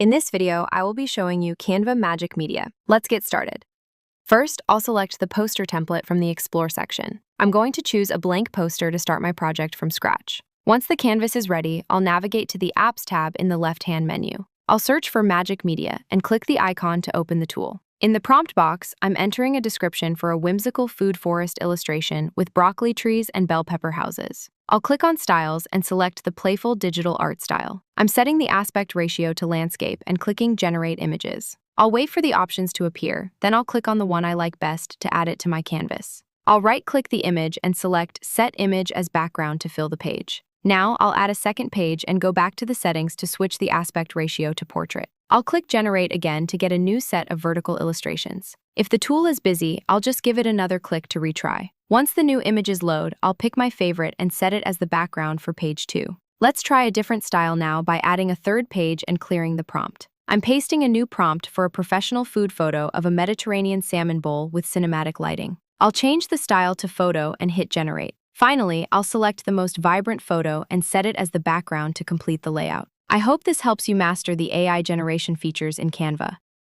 In this video, I will be showing you Canva Magic Media. Let's get started. First, I'll select the poster template from the Explore section. I'm going to choose a blank poster to start my project from scratch. Once the canvas is ready, I'll navigate to the Apps tab in the left-hand menu. I'll search for Magic Media and click the icon to open the tool. In the prompt box, I'm entering a description for a whimsical food forest illustration with broccoli trees and bell pepper houses. I'll click on Styles and select the playful digital art style. I'm setting the aspect ratio to landscape and clicking Generate Images. I'll wait for the options to appear, then I'll click on the one I like best to add it to my canvas. I'll right-click the image and select Set Image as Background to fill the page. Now, I'll add a second page and go back to the settings to switch the aspect ratio to portrait. I'll click Generate again to get a new set of vertical illustrations. If the tool is busy, I'll just give it another click to retry. Once the new images load, I'll pick my favorite and set it as the background for page 2. Let's try a different style now by adding a third page and clearing the prompt. I'm pasting a new prompt for a professional food photo of a Mediterranean salmon bowl with cinematic lighting. I'll change the style to photo and hit Generate. Finally, I'll select the most vibrant photo and set it as the background to complete the layout. I hope this helps you master the AI generation features in Canva.